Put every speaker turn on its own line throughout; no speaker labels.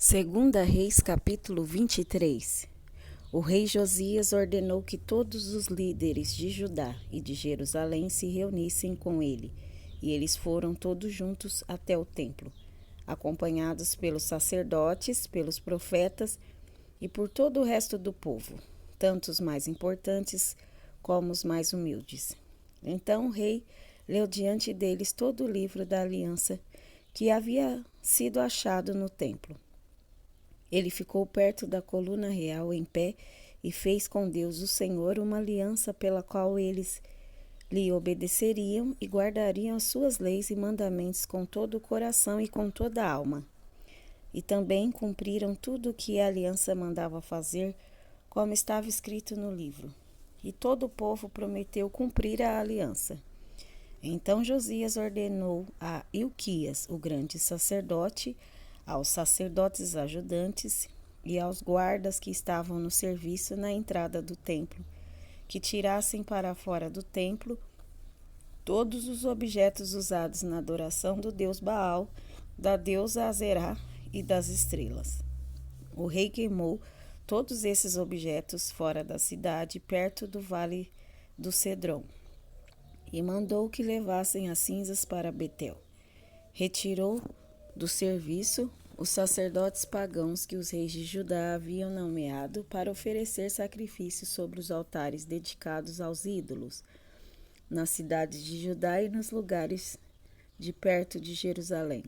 Segunda Reis, capítulo 23. O rei Josias ordenou que todos os líderes de Judá e de Jerusalém se reunissem com ele, e eles foram todos juntos até o templo, acompanhados pelos sacerdotes, pelos profetas e por todo o resto do povo, tanto os mais importantes como os mais humildes. Então o rei leu diante deles todo o livro da aliança que havia sido achado no templo. Ele ficou perto da coluna real em pé e fez com Deus o Senhor uma aliança pela qual eles lhe obedeceriam e guardariam as suas leis e mandamentos com todo o coração e com toda a alma. E também cumpriram tudo o que a aliança mandava fazer, como estava escrito no livro. E todo o povo prometeu cumprir a aliança. Então Josias ordenou a Ilquias, o grande sacerdote, aos sacerdotes ajudantes e aos guardas que estavam no serviço na entrada do templo, que tirassem para fora do templo todos os objetos usados na adoração do deus Baal, da deusa Azerá e das estrelas. O rei queimou todos esses objetos fora da cidade, perto do vale do Cedron, e mandou que levassem as cinzas para Betel. Retirou do serviço os sacerdotes pagãos que os reis de Judá haviam nomeado para oferecer sacrifícios sobre os altares dedicados aos ídolos, nas cidades de Judá e nos lugares de perto de Jerusalém.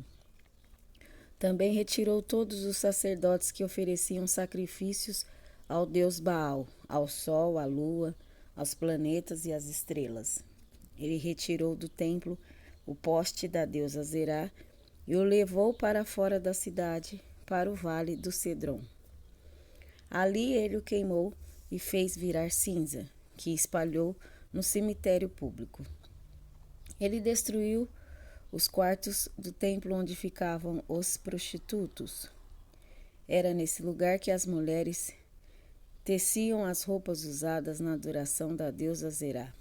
Também retirou todos os sacerdotes que ofereciam sacrifícios ao deus Baal, ao sol, à lua, aos planetas e às estrelas. Ele retirou do templo o poste da deusa Azerá e o levou para fora da cidade, para o vale do Cedron. Ali ele o queimou e fez virar cinza, que espalhou no cemitério público. Ele destruiu os quartos do templo onde ficavam os prostitutos. Era nesse lugar que as mulheres teciam as roupas usadas na adoração da deusa Azerá.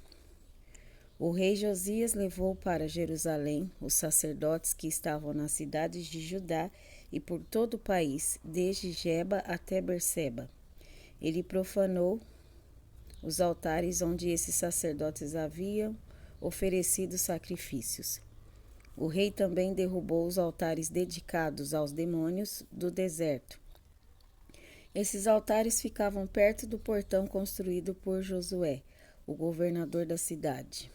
O rei Josias levou para Jerusalém os sacerdotes que estavam nas cidades de Judá e por todo o país, desde Geba até Berseba. Ele profanou os altares onde esses sacerdotes haviam oferecido sacrifícios. O rei também derrubou os altares dedicados aos demônios do deserto. Esses altares ficavam perto do portão construído por Josué, o governador da cidade.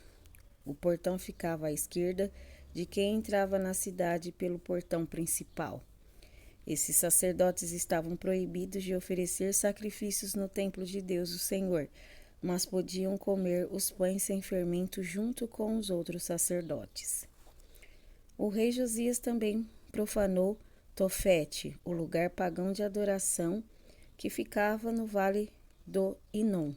O portão ficava à esquerda de quem entrava na cidade pelo portão principal. Esses sacerdotes estavam proibidos de oferecer sacrifícios no templo de Deus, o Senhor, mas podiam comer os pães sem fermento junto com os outros sacerdotes. O rei Josias também profanou Tofete, o lugar pagão de adoração que ficava no vale do Inom,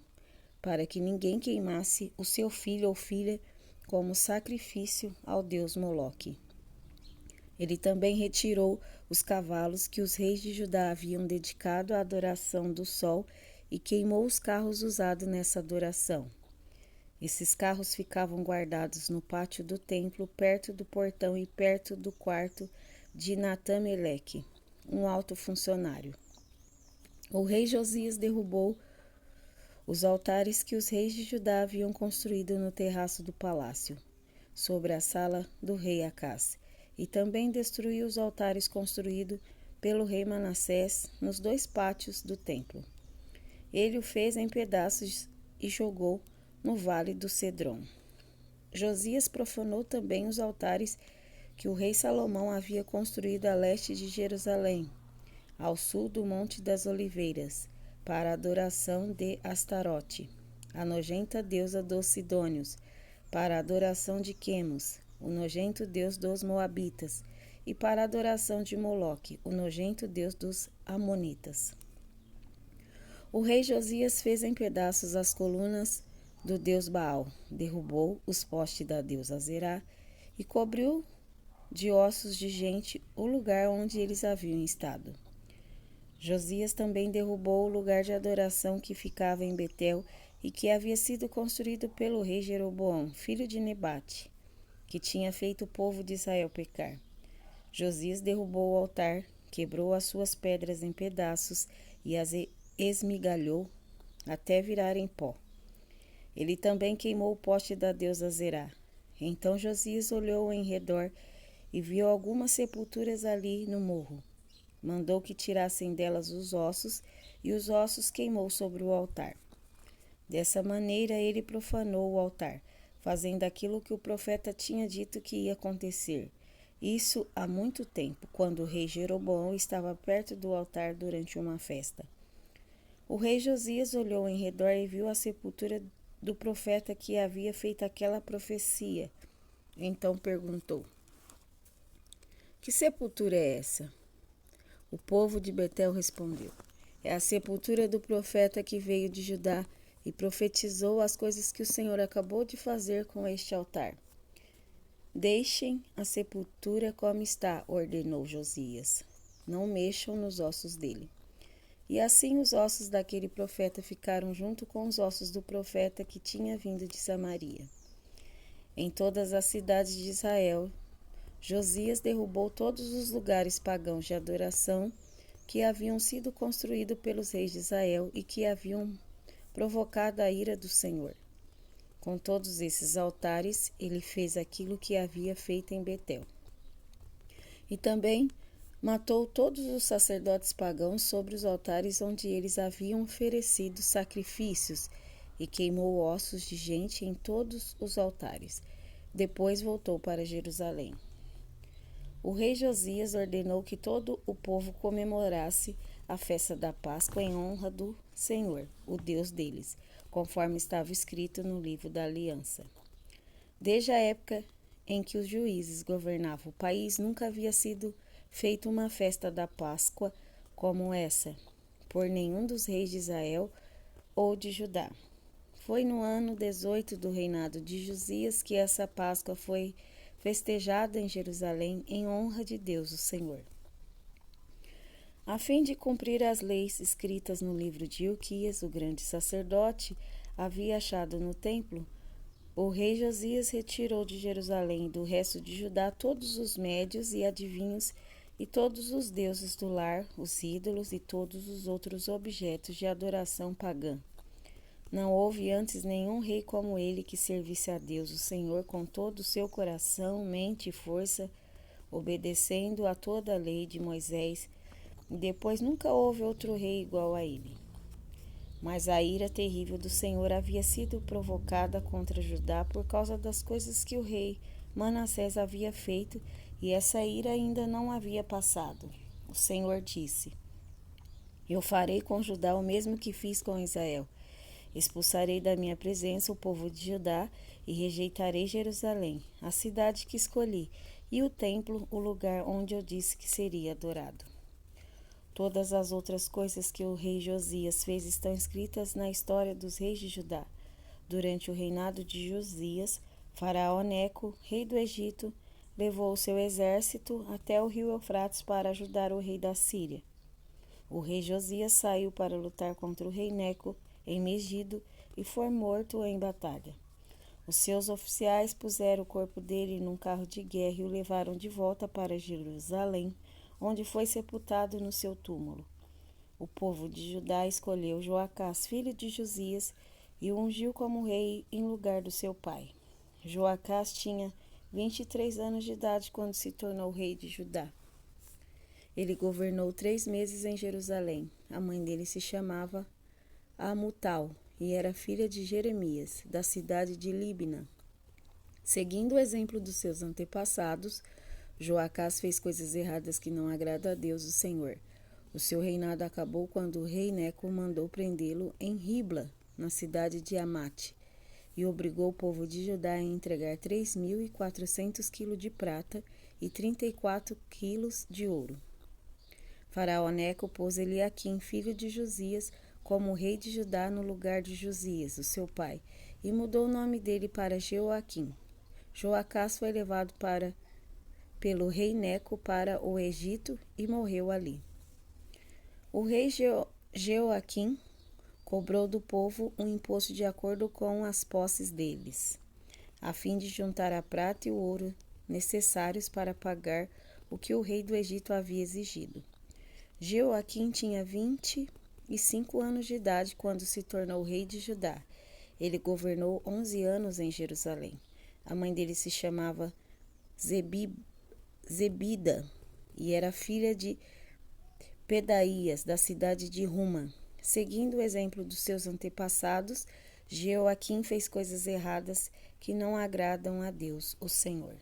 para que ninguém queimasse o seu filho ou filha como sacrifício ao deus Moloque. Ele também retirou os cavalos que os reis de Judá haviam dedicado à adoração do sol e queimou os carros usados nessa adoração. Esses carros ficavam guardados no pátio do templo, perto do portão e perto do quarto de Natã-Meleque, um alto funcionário. O rei Josias derrubou os altares que os reis de Judá haviam construído no terraço do palácio, sobre a sala do rei Acás, e também destruiu os altares construídos pelo rei Manassés nos dois pátios do templo. Ele o fez em pedaços e jogou no vale do Cedron. Josias profanou também os altares que o rei Salomão havia construído a leste de Jerusalém, ao sul do Monte das Oliveiras, para a adoração de Astarote, a nojenta deusa dos Sidônios, para a adoração de Quemos, o nojento deus dos Moabitas, e para a adoração de Moloque, o nojento deus dos Amonitas. O rei Josias fez em pedaços as colunas do deus Baal, derrubou os postes da deusa Azerá e cobriu de ossos de gente o lugar onde eles haviam estado. Josias também derrubou o lugar de adoração que ficava em Betel e que havia sido construído pelo rei Jeroboão, filho de Nebate, que tinha feito o povo de Israel pecar. Josias derrubou o altar quebrou as suas pedras em pedaços e as esmigalhou até virarem pó. Ele também queimou o poste da deusa Zerá. Então Josias olhou em redor e viu algumas sepulturas ali no morro. Mandou que tirassem delas os ossos, e os ossos queimou sobre o altar. Dessa maneira ele profanou o altar, fazendo aquilo que o profeta tinha dito que ia acontecer. Isso há muito tempo, quando o rei Jeroboão estava perto do altar durante uma festa. O rei Josias olhou em redor e viu a sepultura do profeta que havia feito aquela profecia. Então perguntou: Que sepultura é essa? O povo de Betel respondeu: É a sepultura do profeta que veio de Judá e profetizou as coisas que o Senhor acabou de fazer com este altar. Deixem a sepultura como está, ordenou Josias. Não mexam nos ossos dele. E assim os ossos daquele profeta ficaram junto com os ossos do profeta que tinha vindo de Samaria. Em todas as cidades de Israel, Josias derrubou todos os lugares pagãos de adoração que haviam sido construídos pelos reis de Israel e que haviam provocado a ira do Senhor. Com todos esses altares, ele fez aquilo que havia feito em Betel. E também matou todos os sacerdotes pagãos sobre os altares onde eles haviam oferecido sacrifícios e queimou ossos de gente em todos os altares. Depois voltou para Jerusalém. O rei Josias ordenou que todo o povo comemorasse a festa da Páscoa em honra do Senhor, o Deus deles, conforme estava escrito no livro da aliança. Desde a época em que os juízes governavam o país, nunca havia sido feita uma festa da Páscoa como essa, por nenhum dos reis de Israel ou de Judá. Foi no ano 18 do reinado de Josias que essa Páscoa foi festejada em Jerusalém em honra de Deus, o Senhor. A fim de cumprir as leis escritas no livro de Ilquias, o grande sacerdote, havia achado no templo, o rei Josias retirou de Jerusalém e do resto de Judá todos os médios e adivinhos e todos os deuses do lar, os ídolos e todos os outros objetos de adoração pagã. Não houve antes nenhum rei como ele que servisse a Deus, o Senhor, com todo o seu coração, mente e força, obedecendo a toda a lei de Moisés. E depois nunca houve outro rei igual a ele. Mas a ira terrível do Senhor havia sido provocada contra Judá por causa das coisas que o rei Manassés havia feito, e essa ira ainda não havia passado. O Senhor disse: Eu farei com Judá o mesmo que fiz com Israel. Expulsarei da minha presença o povo de Judá e rejeitarei Jerusalém, a cidade que escolhi, e o templo, o lugar onde eu disse que seria adorado. Todas as outras coisas que o rei Josias fez estão escritas na história dos reis de Judá. Durante o reinado de Josias, Faraó Neco, rei do Egito, levou o seu exército até o rio Eufrates para ajudar o rei da Síria. O rei Josias saiu para lutar contra o rei Neco em Megido e foi morto em batalha. Os seus oficiais puseram o corpo dele num carro de guerra e o levaram de volta para Jerusalém, onde foi sepultado no seu túmulo. O povo de Judá escolheu Joacás, filho de Josias, e o ungiu como rei em lugar do seu pai. Joacás tinha 23 anos de idade quando se tornou rei de Judá. Ele governou 3 meses em Jerusalém. A mãe dele se chamava Amutal e era filha de Jeremias, da cidade de Líbina. Seguindo o exemplo dos seus antepassados, Joacás fez coisas erradas que não agradam a Deus, o Senhor. O seu reinado acabou quando o rei Neco mandou prendê-lo em Ribla, na cidade de Amate, e obrigou o povo de Judá a entregar 3.400 quilos de prata e 34 quilos de ouro. Faraó Neco pôs Eliaquim, filho de Josias, como rei de Judá no lugar de Josias, o seu pai, e mudou o nome dele para Jeoaquim. Joacás foi levado pelo rei Neco para o Egito e morreu ali. O rei Jeoaquim cobrou do povo um imposto de acordo com as posses deles, a fim de juntar a prata e o ouro necessários para pagar o que o rei do Egito havia exigido. Jeoaquim tinha 25 anos de idade quando se tornou rei de Judá. Ele governou 11 anos em Jerusalém. A mãe dele se chamava Zebida e era filha de Pedaías, da cidade de Ruma. Seguindo o exemplo dos seus antepassados, Jeoaquim fez coisas erradas que não agradam a Deus, o Senhor.